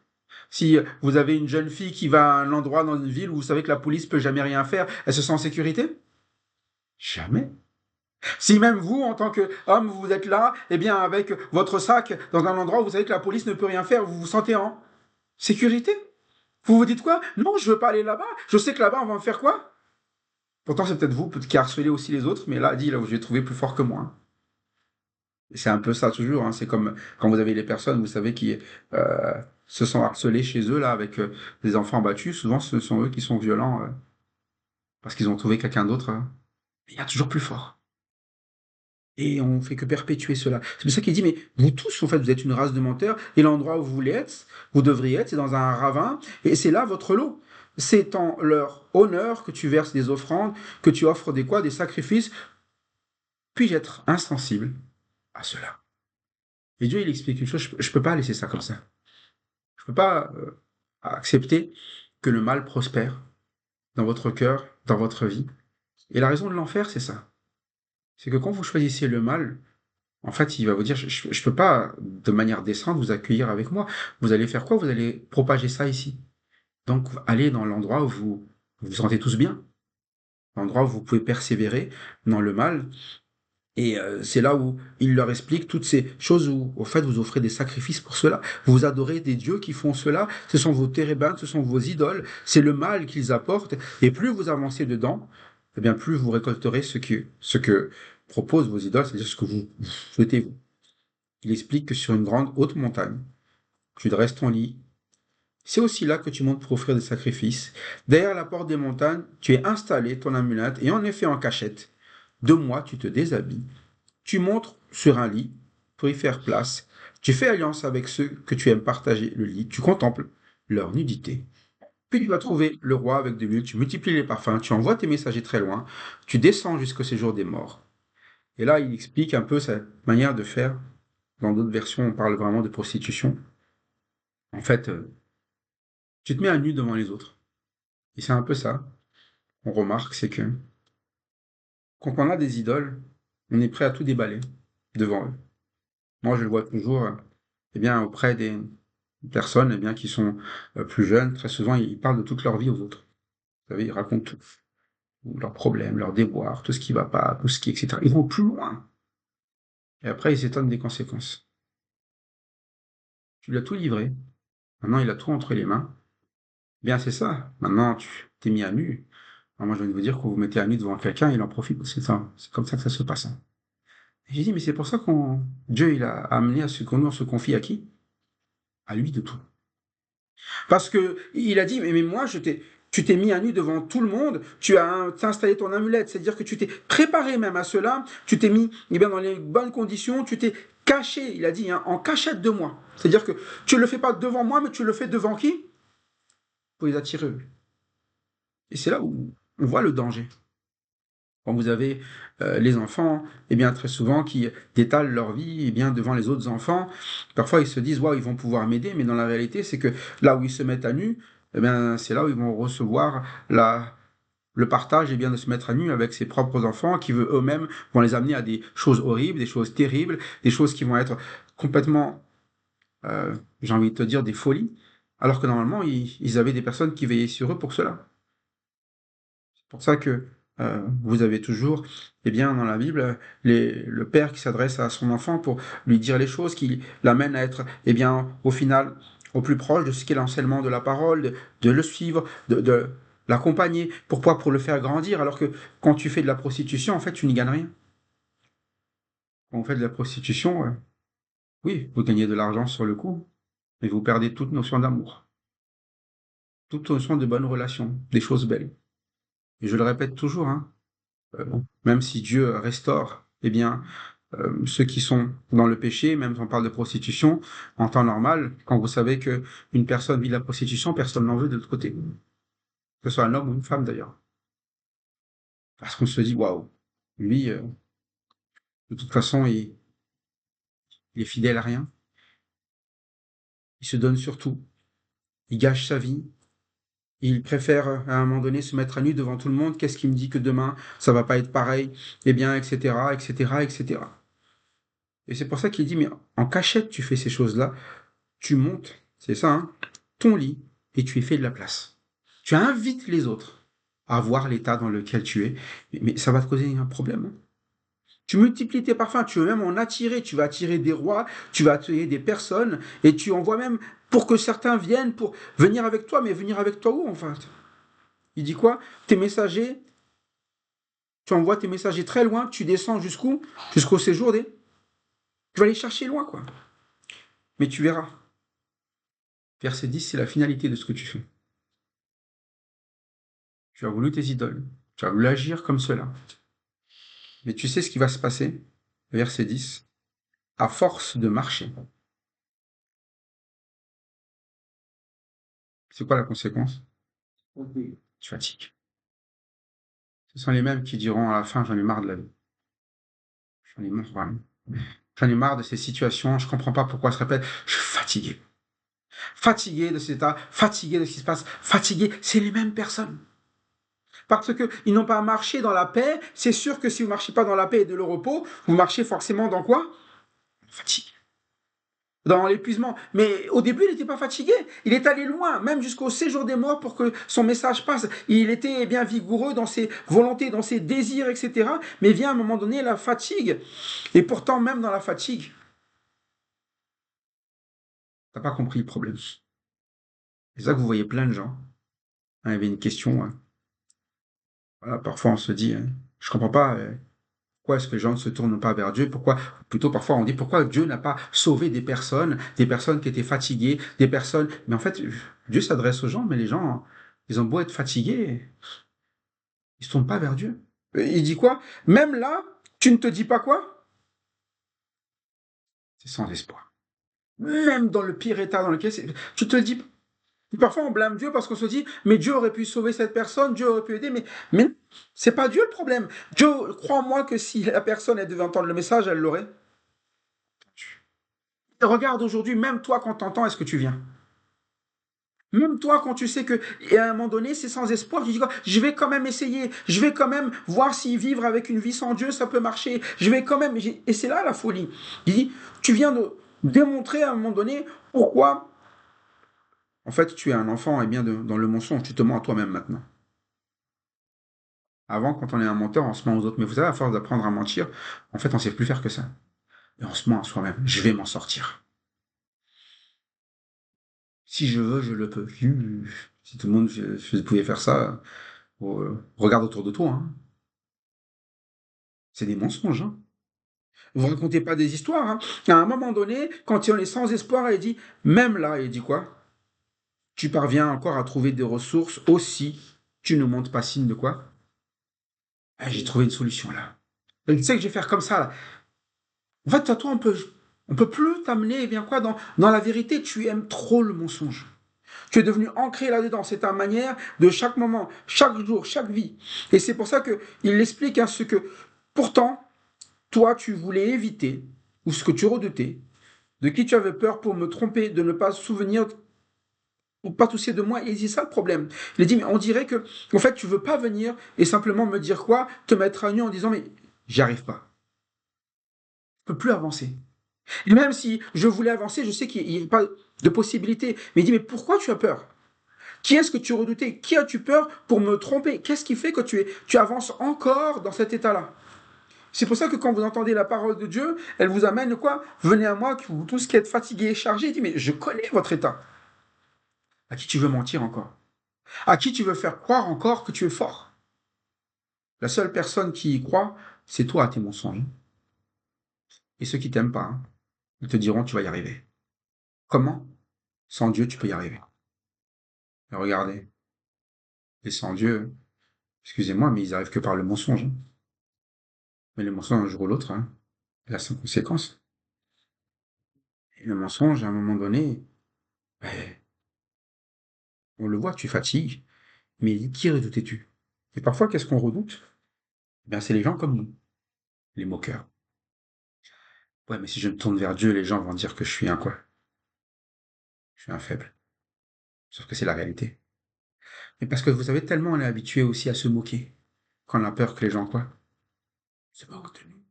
Speaker 1: Si vous avez une jeune fille qui va à un endroit dans une ville où vous savez que la police peut jamais rien faire, elle se sent en sécurité? Jamais. Si même vous, en tant qu'homme, vous êtes là, eh bien, avec votre sac dans un endroit où vous savez que la police ne peut rien faire, vous vous sentez en sécurité? Vous vous dites quoi? Non, je veux pas aller là-bas. Je sais que là-bas, on va me faire quoi? Pourtant, c'est peut-être vous qui harcelez aussi les autres, mais là, dit, là où je vais trouver plus fort que moi, hein. C'est un peu ça toujours, hein. C'est comme quand vous avez les personnes, vous savez, qui se sont harcelées chez eux, là, avec des enfants battus. Souvent, ce sont eux qui sont violents parce qu'ils ont trouvé quelqu'un d'autre. Il y a toujours plus fort. Et on fait que perpétuer cela. C'est pour ça qu'il dit, mais vous tous, en fait, vous êtes une race de menteurs, et l'endroit où vous voulez être, vous devriez être, c'est dans un ravin, et c'est là votre lot. C'est en leur honneur que tu verses des offrandes, que tu offres des sacrifices. Puis-je être insensible à cela? Et Dieu, il explique une chose, je ne peux pas laisser ça comme ça. Je ne peux pas accepter que le mal prospère dans votre cœur, dans votre vie. Et la raison de l'enfer, c'est ça. C'est que quand vous choisissez le mal, en fait, il va vous dire, je ne peux pas, de manière décente, vous accueillir avec moi. Vous allez faire quoi? Vous allez propager ça ici. Donc, allez dans l'endroit où vous sentez tous bien. L'endroit où vous pouvez persévérer dans le mal. Et c'est là où il leur explique toutes ces choses où, au fait, vous offrez des sacrifices pour cela. Vous adorez des dieux qui font cela. Ce sont vos térébintes, ce sont vos idoles. C'est le mal qu'ils apportent. Et plus vous avancez dedans, eh bien, plus vous récolterez ce que proposent vos idoles, c'est-à-dire ce que vous souhaitez vous. Il explique que sur une grande haute montagne, tu dresses ton lit. C'est aussi là que tu montes pour offrir des sacrifices. Derrière la porte des montagnes, tu es installé, ton amulette, et en effet en cachette. 2 mois, tu te déshabilles. Tu montes sur un lit pour y faire place. Tu fais alliance avec ceux que tu aimes partager le lit. Tu contemples leur nudité. Puis tu vas trouver le roi avec de l'huile. Tu multiplies les parfums. Tu envoies tes messagers très loin. Tu descends jusqu'au séjour des morts. Et là, il explique un peu sa manière de faire. Dans d'autres versions, on parle vraiment de prostitution. En fait, tu te mets à nu devant les autres. Et c'est un peu ça. On remarque, c'est que quand on a des idoles, on est prêt à tout déballer devant eux. Moi, je le vois toujours auprès des personnes qui sont plus jeunes. Très souvent, ils parlent de toute leur vie aux autres. Vous savez, ils racontent tout, leurs problèmes, leurs déboires, tout ce qui va pas, tout ce qui, etc. Ils vont plus loin. Et après, ils s'étonnent des conséquences. Tu lui as tout livré. Maintenant, il a tout entre les mains. Bien, c'est ça. Maintenant, tu t'es mis à nu. Alors moi, je viens de vous dire, quand vous mettez à nu devant quelqu'un, il en profite. C'est ça. C'est comme ça que ça se passe. Et j'ai dit, mais c'est pour ça qu'on Dieu, il a amené à ce qu'on se confie à qui? À lui de tout. Parce que il a dit, mais moi, tu t'es mis à nu devant tout le monde, t'as installé ton amulette, c'est-à-dire que tu t'es préparé même à cela, tu t'es mis dans les bonnes conditions, tu t'es caché, il a dit, en cachette de moi. C'est-à-dire que tu ne le fais pas devant moi, mais tu le fais devant qui? Pour les attirer eux. Et c'est là où on voit le danger. Quand vous avez les enfants, très souvent, qui détalent leur vie devant les autres enfants, parfois ils se disent, waouh, ils vont pouvoir m'aider, mais dans la réalité, c'est que là où ils se mettent à nu, c'est là où ils vont recevoir le partage de se mettre à nu avec ses propres enfants, qui eux-mêmes vont les amener à des choses horribles, des choses terribles, des choses qui vont être complètement, j'ai envie de te dire, des folies, alors que normalement, ils avaient des personnes qui veillaient sur eux pour cela. C'est pour ça que vous avez toujours, dans la Bible, le père qui s'adresse à son enfant pour lui dire les choses, qui l'amène à être, au final, au plus proche de ce qu'est l'enseignement de la parole, de le suivre, de l'accompagner. Pourquoi? Pour le faire grandir, alors que quand tu fais de la prostitution, en fait, tu n'y gagnes rien. Quand vous faites de la prostitution, oui, vous gagnez de l'argent sur le coup, mais vous perdez toute notion d'amour, toute notion de bonnes relations, des choses belles. Et je le répète toujours, même si Dieu restaure, ceux qui sont dans le péché, même si on parle de prostitution, en temps normal, quand vous savez que une personne vit de la prostitution, personne n'en veut de l'autre côté. Que ce soit un homme ou une femme d'ailleurs. Parce qu'on se dit, waouh, lui, de toute façon, il est fidèle à rien. Il se donne sur tout. Il gâche sa vie. Il préfère, à un moment donné, se mettre à nu devant tout le monde. Qu'est-ce qui me dit que demain, ça va pas être pareil? Etc., etc., etc. Et c'est pour ça qu'il dit, mais en cachette, tu fais ces choses-là, tu montes, c'est ça, ton lit, et tu y fais de la place. Tu invites les autres à voir l'état dans lequel tu es, mais ça va te causer un problème. Tu multiplies tes parfums, tu veux même en attirer, tu vas attirer des rois, tu vas attirer des personnes, et tu envoies même pour que certains viennent, pour venir avec toi, mais venir avec toi où en fait? Il dit quoi? Tes messagers, tu envoies tes messagers très loin, tu descends jusqu'où? Jusqu'au séjour des... Tu vas les chercher loin, quoi. Mais tu verras. Verset 10, c'est la finalité de ce que tu fais. Tu as voulu tes idoles, tu as voulu agir comme cela. Mais tu sais ce qui va se passer? Verset 10. À force de marcher. C'est quoi la conséquence? Tu fatigues. Ce sont les mêmes qui diront à la fin, j'en ai marre de la vie. J'en ai marre, vraiment. J'en ai marre de ces situations, je comprends pas pourquoi ça se répète. Je suis fatigué. Fatigué de cet état, fatigué de ce qui se passe, fatigué, c'est les mêmes personnes. Parce qu'ils n'ont pas marché dans la paix, c'est sûr que si vous ne marchez pas dans la paix et de le repos, vous marchez forcément dans quoi? Fatigue. Dans l'épuisement. Mais au début, il n'était pas fatigué. Il est allé loin, même jusqu'au séjour des morts pour que son message passe. Il était bien vigoureux dans ses volontés, dans ses désirs, etc. Mais vient à un moment donné la fatigue. Et pourtant, même dans la fatigue, t'as pas compris le problème. C'est ça que vous voyez plein de gens. Il y avait une question. Voilà, parfois, on se dit, je comprends pas. Pourquoi est-ce que les gens ne se tournent pas vers Dieu? Pourquoi, plutôt parfois on dit pourquoi Dieu n'a pas sauvé des personnes qui étaient fatiguées, des personnes. Mais en fait, Dieu s'adresse aux gens, mais les gens, ils ont beau être fatigués, ils se tournent pas vers Dieu. Il dit quoi? Même là, tu ne te dis pas quoi? C'est sans espoir. Même dans le pire état dans lequel tu te le dis. Parfois on blâme Dieu parce qu'on se dit mais Dieu aurait pu sauver cette personne, Dieu aurait pu aider, mais c'est pas Dieu le problème. Dieu, crois-moi que si la personne elle devait entendre le message, elle l'aurait. Regarde aujourd'hui, même toi quand t'entends, est-ce que tu viens? Même toi, quand tu sais que, et à un moment donné, c'est sans espoir, tu dis quoi? Je vais quand même essayer. Je vais quand même voir si vivre avec une vie sans Dieu, ça peut marcher. Je vais quand même. Et c'est là la folie. Il dit, tu viens de démontrer à un moment donné pourquoi, en fait, tu es un enfant et bien dans le mensonge. Tu te mens à toi-même maintenant. Avant, quand on est un menteur, on se ment aux autres. Mais vous savez, à force d'apprendre à mentir, en fait, on sait plus faire que ça. Et on se ment à soi-même. Je vais m'en sortir. Si je veux, je le peux. Si tout le monde pouvait faire ça, regarde autour de toi. Hein. C'est des mensonges. Hein. Vous ne racontez pas des histoires. Hein. À un moment donné, quand on est sans espoir, il dit, même là, il dit quoi? Tu parviens encore à trouver des ressources aussi. Tu ne montres pas signe de quoi? Ah, j'ai trouvé une solution là. Tu sais que je vais faire comme ça. Là. En fait, toi, on peut plus t'amener, eh bien quoi, dans la vérité. Tu aimes trop le mensonge. Tu es devenu ancré là-dedans. C'est ta manière de chaque moment, chaque jour, chaque vie. Et c'est pour ça qu'il explique hein, ce que, pourtant, toi, tu voulais éviter, ou ce que tu redoutais, de qui tu avais peur pour me tromper, de ne pas se souvenir ou pas toucher de moi. Et c'est ça le problème. Il a dit, mais on dirait que, en fait, tu veux pas venir et simplement me dire quoi, te mettre à nu en disant, mais j'y arrive pas. Je peux plus avancer. Et même si je voulais avancer, je sais qu'il n'y a pas de possibilité. Mais il dit, mais pourquoi tu as peur? Qui est-ce que tu redoutais? Qui as-tu peur pour me tromper? Qu'est-ce qui fait que tu avances encore dans cet état-là? C'est pour ça que quand vous entendez la parole de Dieu, elle vous amène quoi? Venez à moi, vous tous qui êtes fatigués et chargés. Il dit, mais je connais votre état. À qui tu veux mentir encore? À qui tu veux faire croire encore que tu es fort? La seule personne qui y croit, c'est toi à tes mensonges. Et ceux qui t'aiment pas, hein, ils te diront, tu vas y arriver. Comment? Sans Dieu, tu peux y arriver. Et regardez, et sans Dieu, excusez-moi, mais ils arrivent que par le mensonge. Hein. Mais le mensonge, un jour ou l'autre, hein, il a ses conséquences. Et le mensonge, à un moment donné, ben, on le voit, tu fatigues, mais qui redoutais-tu? Et parfois, qu'est-ce qu'on redoute? Ben, c'est les gens comme nous, les moqueurs. Ouais, mais si je me tourne vers Dieu, les gens vont dire que je suis un quoi? Je suis un faible. Sauf que c'est la réalité. Mais parce que vous savez, tellement on est habitué aussi à se moquer, qu'on a peur que les gens quoi? Se moquent de nous.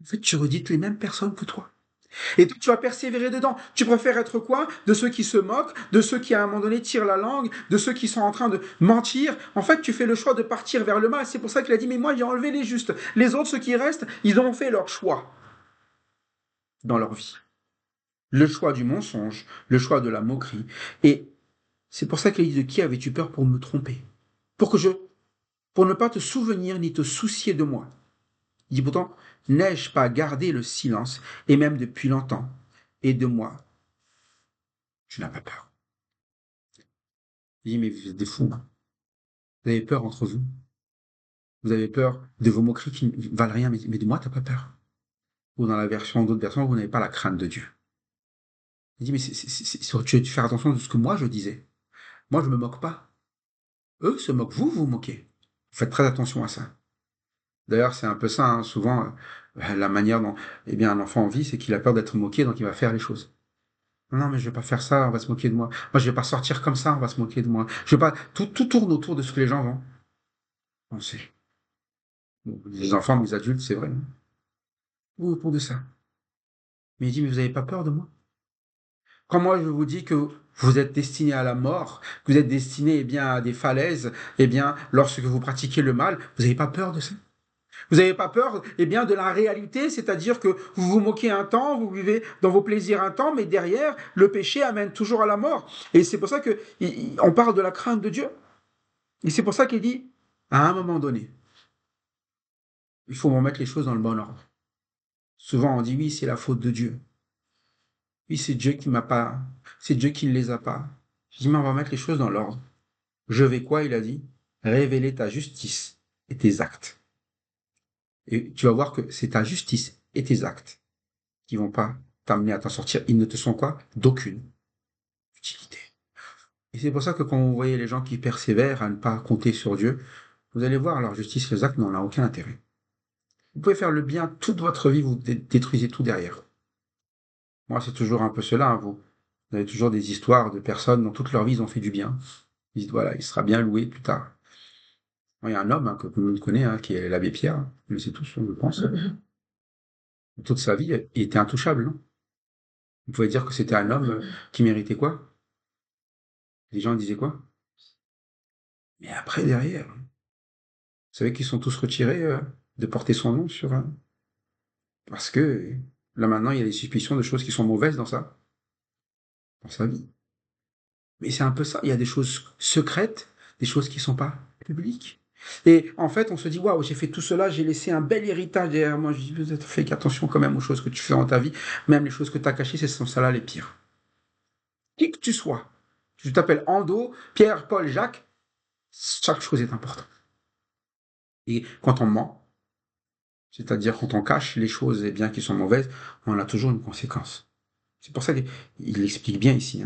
Speaker 1: En fait, tu redites les mêmes personnes que toi. Et toi, tu vas persévérer dedans. Tu préfères être quoi? De ceux qui se moquent, de ceux qui à un moment donné tirent la langue, de ceux qui sont en train de mentir. En fait, tu fais le choix de partir vers le mal. C'est pour ça qu'il a dit, mais moi j'ai enlevé les justes. Les autres, ceux qui restent, ils ont fait leur choix dans leur vie. Le choix du mensonge, le choix de la moquerie. Et c'est pour ça qu'il dit, de qui avais-tu peur pour me tromper? Pour ne pas te souvenir ni te soucier de moi. Il dit pourtant, n'ai-je pas gardé le silence, et même depuis longtemps, et de moi, tu n'as pas peur. Il dit, mais vous êtes des fous. Vous avez peur entre vous. Vous avez peur de vos moqueries qui ne valent rien, mais de moi, tu n'as pas peur. Ou dans la version d'autres versions, vous n'avez pas la crainte de Dieu. Il dit, mais tu veux faire attention de ce que moi je disais. Moi, je ne me moque pas. Eux se moquent, vous vous moquez. Faites très attention à ça. D'ailleurs, c'est un peu ça, hein, souvent, la manière dont eh bien, un enfant vit, c'est qu'il a peur d'être moqué, donc il va faire les choses. Non, mais je vais pas faire ça, on va se moquer de moi. Moi, je vais pas sortir comme ça, on va se moquer de moi. Je vais pas. Tout tourne autour de ce que les gens vont penser. Bon, les enfants, les adultes, c'est vrai. Hein. Tout autour de ça. Mais il dit, mais vous n'avez pas peur de moi? Quand moi, je vous dis que vous êtes destiné à la mort, que vous êtes destiné eh bien, à des falaises, eh bien, lorsque vous pratiquez le mal, vous n'avez pas peur de ça? Vous n'avez pas peur eh bien, de la réalité, c'est-à-dire que vous vous moquez un temps, vous vivez dans vos plaisirs un temps, mais derrière, le péché amène toujours à la mort. Et c'est pour ça qu'on parle de la crainte de Dieu. Et c'est pour ça qu'il dit, à un moment donné, il faut remettre les choses dans le bon ordre. Souvent, on dit, oui, c'est la faute de Dieu. Oui, c'est Dieu qui m'a pas, c'est Dieu qui ne les a pas. Je dis, mais on va mettre les choses dans l'ordre. Je vais quoi, il a dit? Révéler ta justice et tes actes. Et tu vas voir que c'est ta justice et tes actes qui vont pas t'amener à t'en sortir. Ils ne te sont quoi? D'aucune utilité. Et c'est pour ça que quand vous voyez les gens qui persévèrent à ne pas compter sur Dieu, vous allez voir leur justice, les actes n'en ont aucun intérêt. Vous pouvez faire le bien toute votre vie, vous détruisez tout derrière. Moi, c'est toujours un peu cela, hein, vous Vous avez toujours des histoires de personnes dont toute leur vie ils ont fait du bien. Ils disent voilà, il sera bien loué plus tard. Moi, il y a un homme que tout le monde connaît, qui est l'abbé Pierre, vous le savez tous, je pense. Toute sa vie, il était intouchable. Non, vous pouvez dire que c'était un homme qui méritait quoi? Les gens disaient quoi? Mais après, derrière, vous savez qu'ils sont tous retirés de porter son nom sur... parce que là maintenant, il y a des suspicions de choses qui sont mauvaises dans sa vie. Mais c'est un peu ça, il y a des choses secrètes, des choses qui sont pas publiques. Et en fait, on se dit, waouh, j'ai fait tout cela, j'ai laissé un bel héritage derrière moi. Je dis, fais attention quand même aux choses que tu fais dans ta vie, même les choses que tu as cachées, ce sont celles-là les pires. Qui que tu sois, tu t'appelles Ando, Pierre, Paul, Jacques, chaque chose est importante. Et quand on ment, c'est-à-dire quand on cache les choses et bien qui sont mauvaises, on a toujours une conséquence. C'est pour ça qu'il explique bien ici.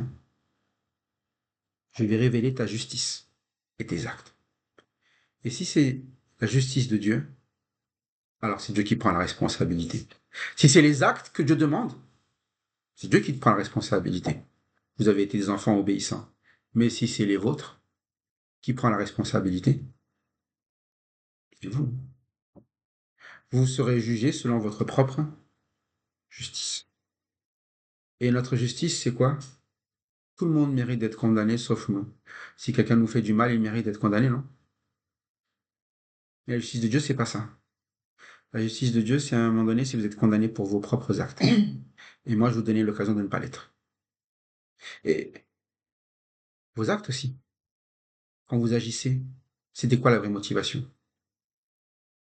Speaker 1: Je vais révéler ta justice et tes actes. Et si c'est la justice de Dieu, alors c'est Dieu qui prend la responsabilité. Si c'est les actes que Dieu demande, c'est Dieu qui prend la responsabilité. Vous avez été des enfants obéissants. Mais si c'est les vôtres qui prend la responsabilité, c'est vous. Vous serez jugés selon votre propre justice. Et notre justice, c'est quoi? Tout le monde mérite d'être condamné, sauf nous. Si quelqu'un nous fait du mal, il mérite d'être condamné, non? Mais la justice de Dieu, c'est pas ça. La justice de Dieu, c'est à un moment donné si vous êtes condamné pour vos propres actes. Et moi, je vous donnais l'occasion de ne pas l'être. Et vos actes aussi. Quand vous agissez, c'était quoi la vraie motivation?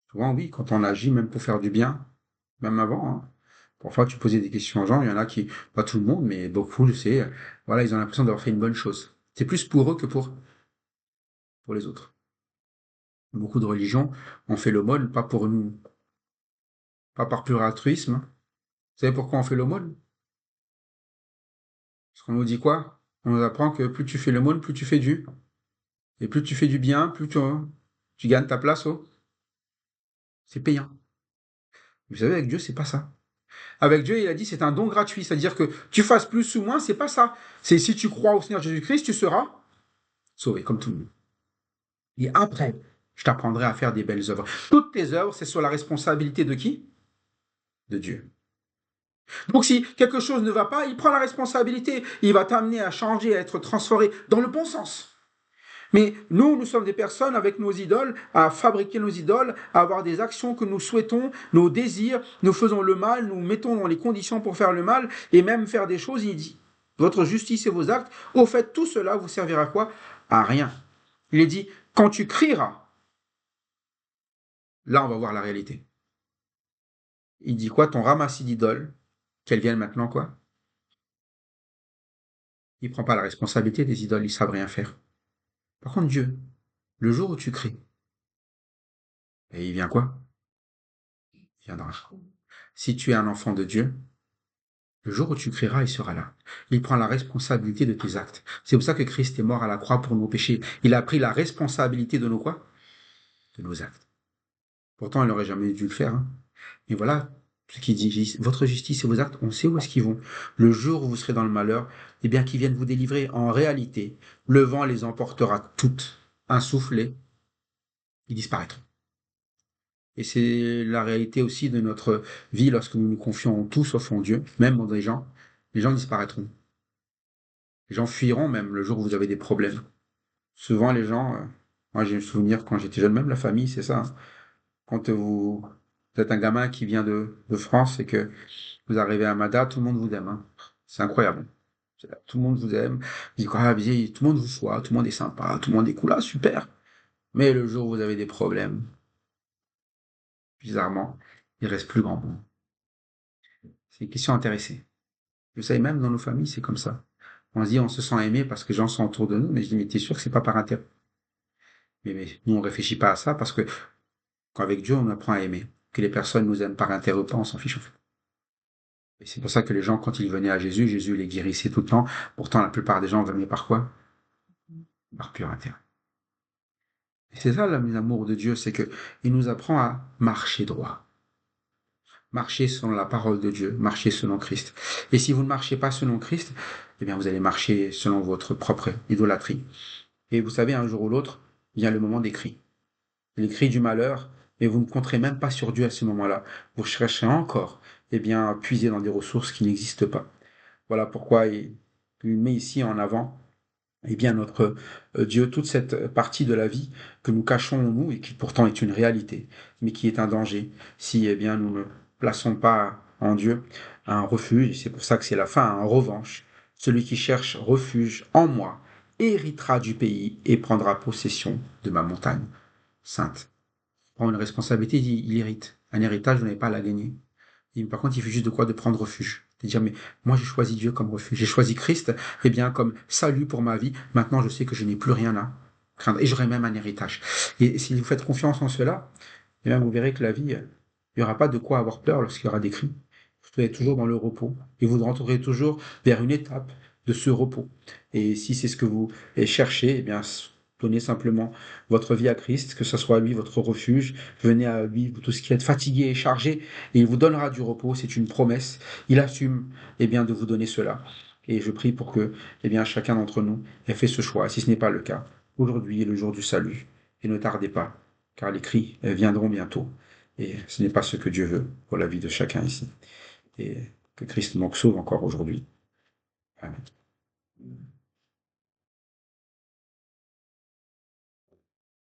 Speaker 1: Souvent, oui, quand on agit, même pour faire du bien, même avant, parfois, tu posais des questions aux gens, il y en a qui, pas tout le monde, mais beaucoup, je sais, voilà, ils ont l'impression d'avoir fait une bonne chose. C'est plus pour eux que pour les autres. Beaucoup de religions ont fait l'aumône, pas pour nous, pas par pur altruisme. Vous savez pourquoi on fait l'aumône? Parce qu'on nous dit quoi? On nous apprend que plus tu fais l'aumône, plus tu fais du. Et plus tu fais du bien, plus tu gagnes ta place. C'est payant. Vous savez, avec Dieu, c'est pas ça. Avec Dieu, il a dit, c'est un don gratuit. C'est-à-dire que tu fasses plus ou moins, c'est pas ça. C'est si tu crois au Seigneur Jésus-Christ, tu seras sauvé, comme tout le monde. Et après, je t'apprendrai à faire des belles œuvres. Toutes tes œuvres, c'est sur la responsabilité de qui? De Dieu. Donc si quelque chose ne va pas, il prend la responsabilité. Il va t'amener à changer, à être transformé dans le bon sens. Mais nous sommes des personnes avec nos idoles, à fabriquer nos idoles, à avoir des actions que nous souhaitons, nos désirs, nous faisons le mal, nous mettons dans les conditions pour faire le mal, et même faire des choses, il dit, votre justice et vos actes, au fait, tout cela vous servira à quoi? À rien. Il est dit, quand tu crieras, là on va voir la réalité. Il dit quoi? Ton ramassis d'idoles, qu'elles viennent maintenant quoi? Il ne prend pas la responsabilité des idoles, ils ne savent rien faire. Par contre, Dieu, le jour où tu cries, et il vient quoi? Il viendra. Si tu es un enfant de Dieu, le jour où tu crieras, il sera là. Il prend la responsabilité de tes actes. C'est pour ça que Christ est mort à la croix pour nos péchés. Il a pris la responsabilité de nos quoi? De nos actes. Pourtant, il n'aurait jamais dû le faire. Et voilà ce qu'il dit. Votre justice et vos actes, on sait où est-ce qu'ils vont. Le jour où vous serez dans le malheur, eh bien, qu'ils viennent vous délivrer. En réalité, le vent les emportera toutes. Un soufflet, ils disparaîtront. Et c'est la réalité aussi de notre vie lorsque nous nous confions en tout sauf en Dieu, même en des gens. Les gens disparaîtront. Les gens fuiront même le jour où vous avez des problèmes. Souvent, les gens, moi j'ai un souvenir quand j'étais jeune, même la famille, c'est ça. Quand vous êtes un gamin qui vient de France et que vous arrivez à Mada, tout le monde vous aime. C'est incroyable. Tout le monde vous aime. Vous dites, ah, tout le monde vous voit, tout le monde est sympa, tout le monde est cool, ah, super. Mais le jour où vous avez des problèmes, bizarrement, il reste plus grand monde. C'est une question intéressée. Vous savez, même dans nos familles, c'est comme ça. On se dit, on se sent aimé parce que les gens sont autour de nous, mais je dis, mais t'es sûr que c'est pas par intérêt? Mais nous, on réfléchit pas à ça parce que qu'avec Dieu, on apprend à aimer. Que les personnes nous aiment par intérêt ou pas, on s'en fiche en fait. Et c'est pour ça que les gens, quand ils venaient à Jésus, Jésus les guérissait tout le temps. Pourtant, la plupart des gens venaient par quoi? Par pur intérêt. Et c'est ça l'amour de Dieu, c'est que il nous apprend à marcher droit. Marchez selon la parole de Dieu, marchez selon Christ. Et si vous ne marchez pas selon Christ, eh bien vous allez marcher selon votre propre idolâtrie. Et vous savez, un jour ou l'autre, vient le moment des cris. Les cris du malheur, mais vous ne compterez même pas sur Dieu à ce moment-là. Vous chercherez encore, eh bien, à puiser dans des ressources qui n'existent pas. Voilà pourquoi il met ici en avant eh bien, notre Dieu, toute cette partie de la vie que nous cachons en nous et qui pourtant est une réalité, mais qui est un danger si eh bien, nous ne plaçons pas en Dieu un refuge, et c'est pour ça que c'est la fin, en revanche. Celui qui cherche refuge en moi héritera du pays et prendra possession de ma montagne sainte. Prend une responsabilité, il hérite. Un héritage, vous n'avez pas à la gagner. Par contre, il fait juste de quoi? De prendre refuge. De dire, mais moi j'ai choisi Dieu comme refuge, j'ai choisi Christ, eh bien comme salut pour ma vie, maintenant je sais que je n'ai plus rien à craindre, et j'aurai même un héritage. Et si vous faites confiance en cela, eh bien vous verrez que la vie, il n'y aura pas de quoi avoir peur lorsqu'il y aura des cris. Vous serez toujours dans le repos, et vous rentrerez toujours vers une étape de ce repos. Et si c'est ce que vous cherchez, eh bien donnez simplement votre vie à Christ, que ce soit lui votre refuge, venez à lui tout ce qui est fatigué et chargé, et il vous donnera du repos, c'est une promesse, il assume eh bien, de vous donner cela. Et je prie pour que eh bien, chacun d'entre nous ait fait ce choix, si ce n'est pas le cas. Aujourd'hui est le jour du salut, et ne tardez pas, car les cris viendront bientôt, et ce n'est pas ce que Dieu veut pour la vie de chacun ici. Et que Christ donc sauve encore aujourd'hui. Amen.